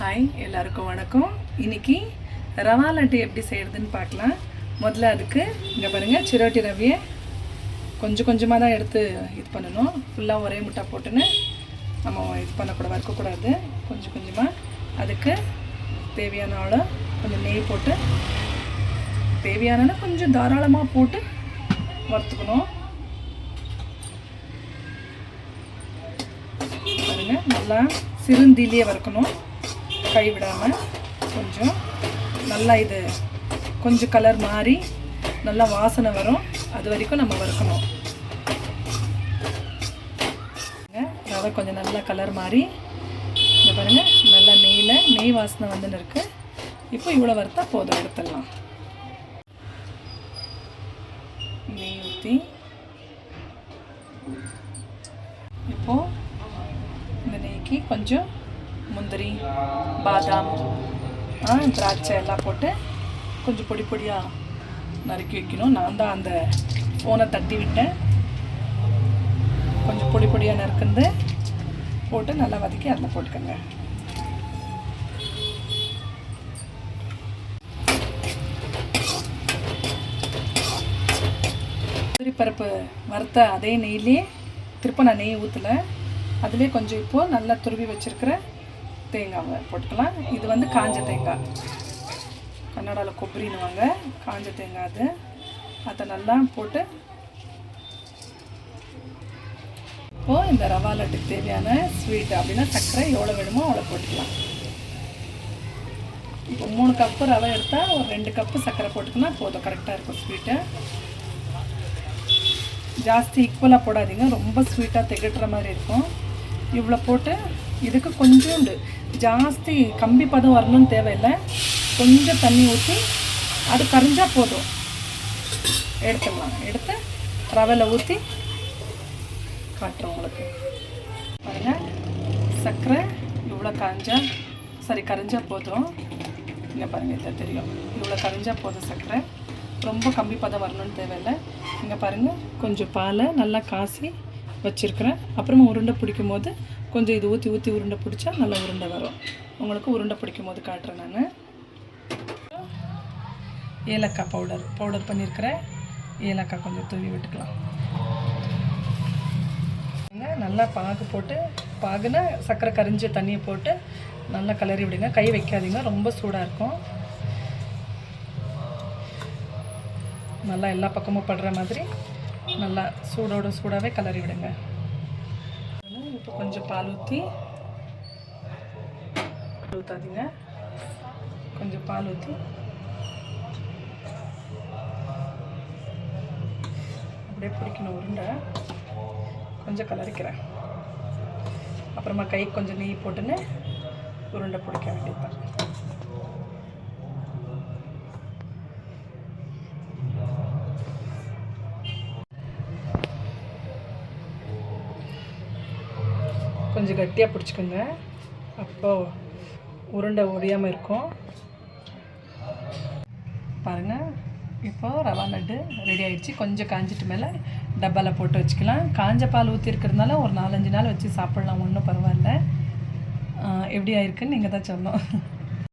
Hi எல்லாருக்கும் வணக்கம். இன்றைக்கி ரவா லட்டு எப்படி செய்கிறதுன்னு பார்க்கலாம். முதல்ல அதுக்கு இங்கே பாருங்கள், சிரோட்டி ரவையை கொஞ்சம் கொஞ்சமாக தான் எடுத்து இது பண்ணணும். ஃபுல்லாக ஒரே முட்டை போட்டுன்னு நம்ம இது பண்ணக்கூடாது, வறுக்கக்கூடாது. கொஞ்சம் கொஞ்சமாக அதுக்கு தேவையான அளவு கொஞ்சம் நெய் போட்டு, தேவையான கொஞ்சம் தாராளமாக போட்டு வறுத்துக்கணும். பாருங்கள், நல்லா சிறுந்தீலியே வறுக்கணும், கை விடாமல். கொஞ்சம் நல்லா இது கொஞ்சம் கலர் மாறி நல்லா வாசனை வரும், அது வரைக்கும் நம்ம வறுக்கணும். ரவை கொஞ்சம் நல்லா கலர் மாறி இங்கே பாருங்கள், நல்லா நெய் வாசனை வந்துன்னு இருக்குது. இப்போ இவ்வளோ வறுத்தா போதும், எடுத்துடலாம். நெய் ஊற்றி இப்போது இந்த நெய்க்கு கொஞ்சம் முந்திரி, பாதாம், திராட்சை எல்லாம் போட்டு கொஞ்சம் பொடி பொடியாக நறுக்கி வைக்கணும். நான் தான் அந்த ஃபோனை தட்டி விட்டேன். கொஞ்சம் பொடி பொடியாக நறுக்குந்து போட்டு நல்லா வதக்கி அதில் போட்டுக்கோங்க. பருப்பு வறுத்த அதே நெய்லேயே திருப்ப நான் நெய் ஊற்றலை, அதிலே கொஞ்சம் இப்போது நல்லா துருவி வச்சுருக்கிற தேங்காவை போட்டுக்கலாம். இது வந்து காஞ்ச தேங்காய், கன்னடாவில் கொಬ್ಬರಿன்னுவாங்க, காஞ்ச தேங்காய். அதை நல்லா போட்டு இப்போது இந்த ரவா லட்டுக்கு தேவையான ஸ்வீட் அப்படின்னா சர்க்கரை எவ்வளோ வேணுமோ அவ்வளோ போட்டுக்கலாம். இப்போ 3 கப்பு ரவை எடுத்தால் ஒரு 2 கப்பு சர்க்கரை போட்டுக்கலாம், போதும், கரெக்டாக இருக்கும் ஸ்வீட்டு. ஜாஸ்தி ஈக்குவலாக போடாதீங்க, ரொம்ப ஸ்வீட்டாக திகட்டுற மாதிரி இருக்கும். இவ்வளோ போட்டு இதுக்கு கொஞ்சோண்டு ஜாஸ்தி கம்பி பதம் வரணும்னு தேவையில்லை, கொஞ்சம் தண்ணி ஊற்றி அது கரைஞ்சால் போதும், எடுத்துடலாம். எடுத்து ரவையில் ஊற்றி காட்டுறோம் உங்களுக்கு. பாருங்கள், சர்க்கரை இவ்வளோ கரைஞ்சால் போதும். இங்கே பாருங்கள், இதை தெரியும், இவ்வளோ கரைஞ்சால் போதும் சர்க்கரை, ரொம்ப கம்பி பதம் வரணும்னு தேவையில்லை. இங்கே பாருங்கள், கொஞ்சம் பாலை நல்லா காசி வச்சுருக்கிறேன். அப்புறமா உருண்டை பிடிக்கும் போது கொஞ்சம் இது ஊற்றி உருண்டை பிடிச்சா நல்லா உருண்டை வரும். உங்களுக்கு உருண்டை பிடிக்கும் போது காட்டுறேன் நான். ஏலக்காய் பவுடர் பண்ணியிருக்கிறேன், ஏலக்காய் கொஞ்சம் தூவி விட்டுக்கலாம். நல்லா பாகுனா சர்க்கரை கரிஞ்ச தண்ணியை போட்டு நல்லா கிளறி விடுங்க, கை வைக்காதீங்க, ரொம்ப சூடாக இருக்கும். நல்லா எல்லா பக்கமும் படுற மாதிரி நல்லா சூடாகவே கிளறி விடுங்க. இப்போ கொஞ்சம் பால் ஊற்றாதீங்க, கொஞ்சம் பால் ஊற்றி அப்படியே பிடிக்கணும் உருண்டை. கொஞ்சம் கிளறிக்கிறேன், அப்புறமா கை கொஞ்சம் நெய் போட்டுன்னு உருண்டை பிடிக்க வேண்டியதுதான். கொஞ்சம் கட்டியாக பிடிச்சிக்கோங்க, அப்போது உருண்டை ஒடியாமல் இருக்கும். பாருங்கள், இப்போது ரவா லட்டு ரெடி ஆகிடுச்சு. கொஞ்சம் காஞ்சிட்டு மேலே டப்பாவில் போட்டு வச்சுக்கலாம். காஞ்ச பால் ஊற்றிருக்கிறதுனால ஒரு 4-5 நாள் வச்சு சாப்பிட்லாம், ஒன்றும் பரவாயில்ல. எப்படி ஆயிருக்குன்னு நீங்கள் தான் சொல்லணும்.